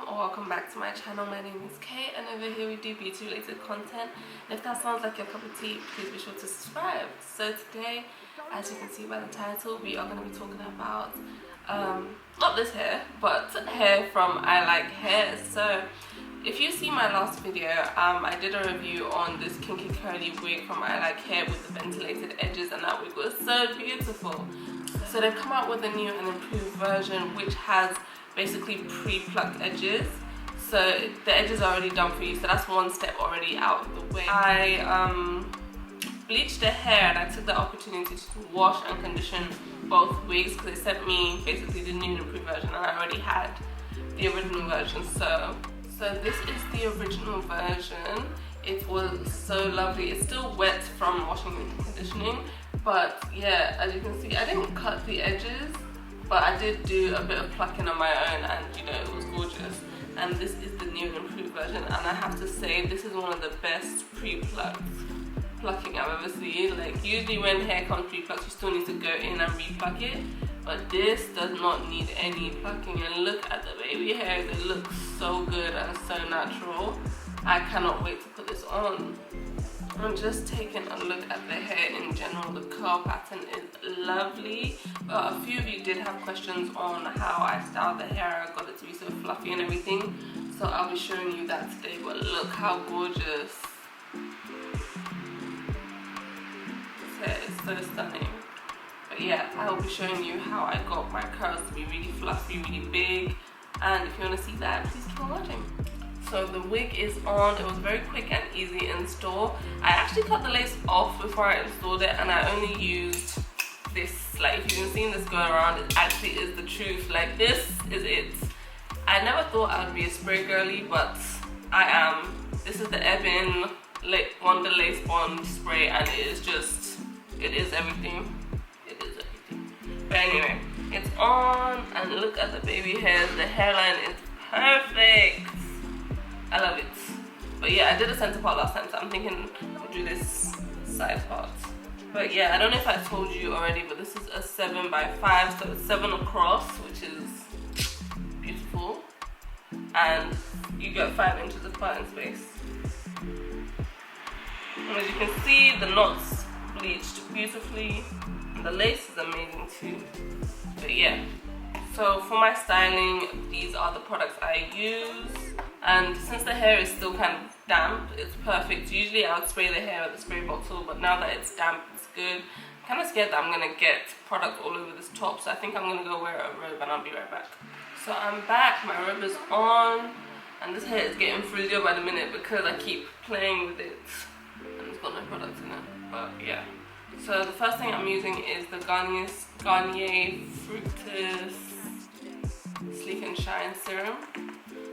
Welcome back to my channel. My name is Kay, and over here we do beauty related content, and if that sounds like your cup of tea, please be sure to subscribe. So today, as you can see by the title, we are going to be talking about not this hair, but hair from I Like Hair. So if you see my last video, I did a review on this kinky curly wig from I Like Hair with the ventilated edges, and that wig was so beautiful. So they've come out with a new and improved version which has basically pre-plucked edges, so the edges are already done for you, so that's one step already out of the way. I bleached the hair and I took the opportunity to wash and condition both wigs because they sent me basically the new and improved version, and I already had the original version. So this is the original version. It was so lovely. It's still wet from washing and conditioning, but yeah, as you can see, I didn't cut the edges, but I did do a bit of plucking on my own, and you know, it was gorgeous. And this is the new and improved version, and I have to say this is one of the best plucking I've ever seen. Like, usually when hair comes pre-plucked, you still need to go in and re-pluck it, but this does not need any plucking. And look at the baby hairs, it looks so good and so natural. I cannot wait to put this on. I'm just taking a look at the hair in general. The curl pattern is lovely. A few of you did have questions on how I styled the hair. I got it to be so fluffy and everything, so I'll be showing you that today. But look how gorgeous. This hair is so stunning. But yeah, I will be showing you how I got my curls to be really fluffy, really big, and if you want to see that, please keep on watching. So the wig is on. It was very quick and easy to install. I actually cut the lace off before I installed it, and I only used this. Like, if you've seen this go around, it actually is the truth. Like, this is it. I never thought I would be a spray girly, but I am. This is the Ebin Wonder Lace Bond spray, and it is just, it is everything. It is everything. But anyway, it's on, and look at the baby hairs. The hairline is perfect. I love it. But yeah, I did a center part last time, so I'm thinking I'll do this side part. But yeah, I don't know if I told you already, but this is a 7x5, so it's 7 across, which is beautiful. And you get 5 inches of parting space. And as you can see, the knots bleached beautifully. And the lace is amazing too. But yeah, so for my styling, these are the products I use. And since the hair is still kind of damp, it's perfect. Usually I would spray the hair with a spray bottle, but now that it's damp, it's good. I'm kind of scared that I'm going to get product all over this top, so I think I'm going to go wear a robe, and I'll be right back. So I'm back, my robe is on, and this hair is getting frizzier by the minute because I keep playing with it, and it's got no product in it, but yeah. So the first thing I'm using is the Garnier Fructis Sleek and Shine Serum.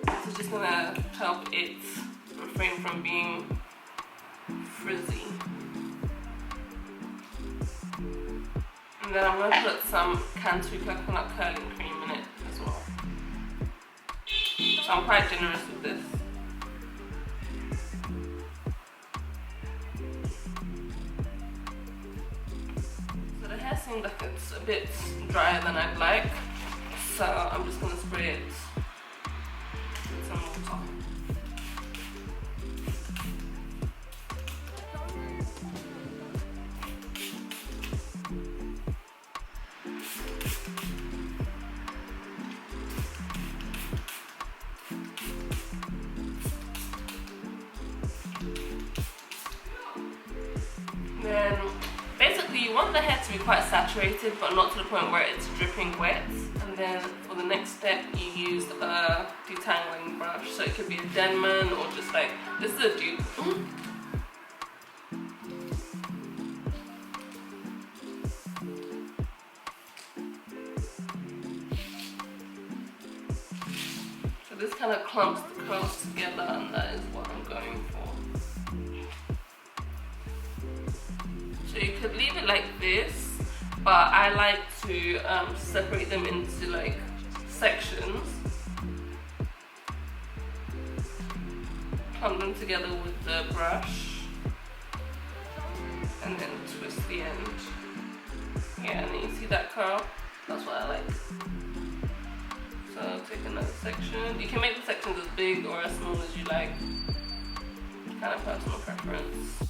This is just gonna help it refrain from being frizzy. And then I'm gonna put some Cantu coconut curling cream in it as well. So I'm quite generous with this. So the hair seems like it's a bit drier than I'd like, so I'm just gonna spray it. Then basically you want the hair to be quite saturated, but not to the point where it's dripping wet. And then for the next step, you use a detangling brush. So it could be a Denman or just like, this is a dupe. So this kind of clumps the curls together, and that is what I'm going for. So you could leave it like this, but I like to separate them into like sections. Clump them together with the brush. the end. Yeah, and then you see that curl? That's what I like. So take another section. You can make the sections as big or as small as you like. Kind of personal preference.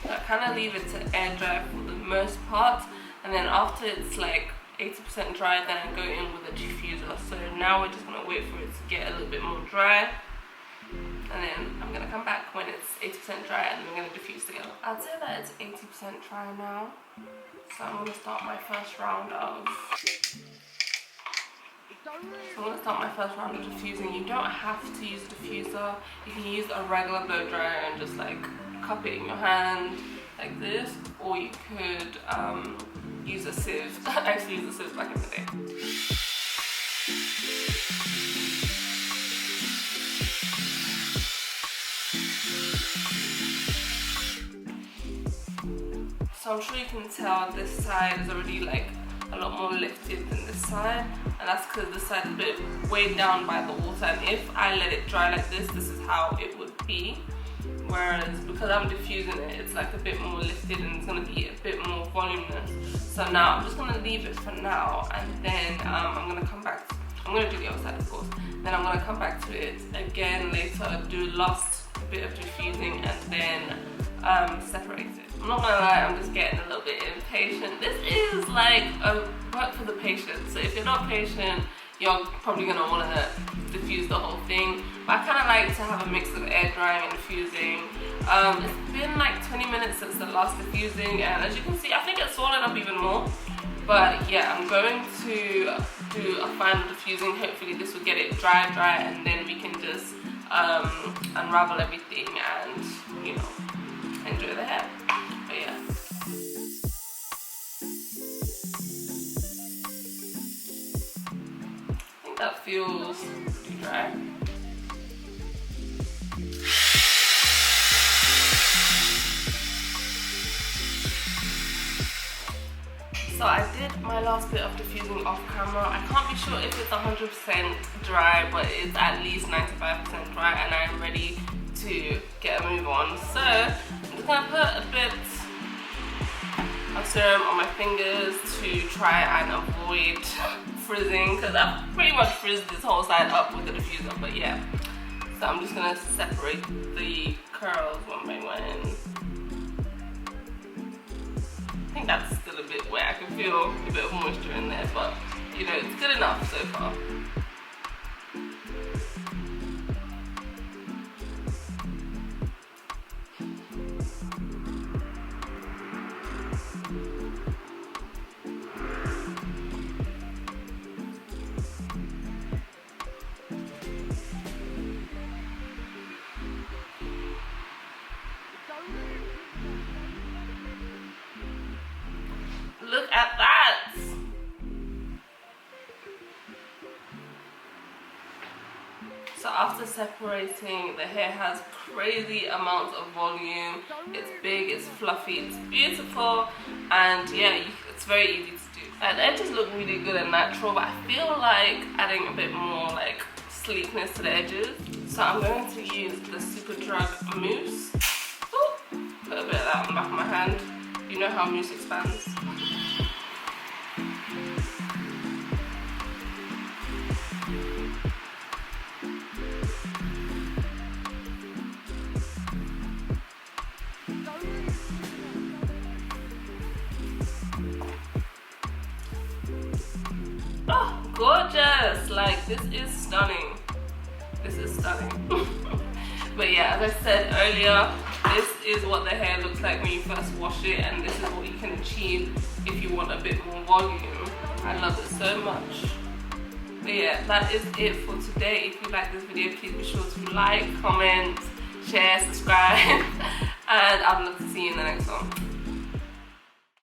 I kind of leave it to air dry for the most part, and then after it's like 80% dry, then I go in with a diffuser. So now we're just gonna wait for it to get a little bit more dry, and then I'm gonna come back when it's 80% dry, and then we're gonna diffuse together. I'd say that it's 80% dry now, so I'm gonna start my first round of. So I'm going to start my first round of diffusing. You don't have to use a diffuser. You can use a regular blow dryer and just like cup it in your hand like this, or you could use a sieve. I used to use a sieve back in the day. So I'm sure you can tell this side is already like a lot more lifted than this side, and that's because this side is a bit weighed down by the water, and if I let it dry like this, this is how it would be. Whereas because I'm diffusing it, it's like a bit more lifted and it's going to be a bit more voluminous. So now I'm just going to leave it for now, and then I'm going to come back to, I'm going to do the other side of course, then I'm going to come back to it again later, do last bit of diffusing, and then separate it. I'm not gonna lie, I'm just getting a little bit impatient. This is like a work for the patient, so if you're not patient, you're probably gonna want to diffuse the whole thing. But I kind of like to have a mix of air drying and diffusing. It's been like 20 minutes since the last diffusing, and as you can see, I think it's swollen up even more. But yeah, I'm going to do a final diffusing. Hopefully this will get it dry, and then we can just unravel everything and, you know, enjoy the hair. But yeah. I think that feels pretty dry. So I did my last bit of diffusing off camera. I can't be sure if it's 100% dry, but it's at least 95% dry, and I'm ready to get a move on. So I'm just gonna put a bit of serum on my fingers to try and avoid frizzing, because I've pretty much frizzed this whole side up with the diffuser. But yeah, so I'm just gonna separate the curls one by one. I think that's still a bit wet. I can feel a bit of moisture in there, but you know, it's good enough so far. Look at that! So after separating, the hair has crazy amounts of volume. It's big, it's fluffy, it's beautiful, and yeah, it's very easy to do. And the edges look really good and natural, but I feel like adding a bit more like sleekness to the edges. So I'm going to use the Superdrug Mousse. Ooh, put a bit of that on the back of my hand. You know how mousse expands. Oh, gorgeous! Like, this is stunning. This is stunning. But yeah, as I said earlier, this is what the hair looks like when you first wash it, and this is what you can achieve if you want a bit more volume. I love it so much. But yeah, that is it for today. If you like this video, please be sure to like, comment, share, subscribe, and I'd love to see you in the next one.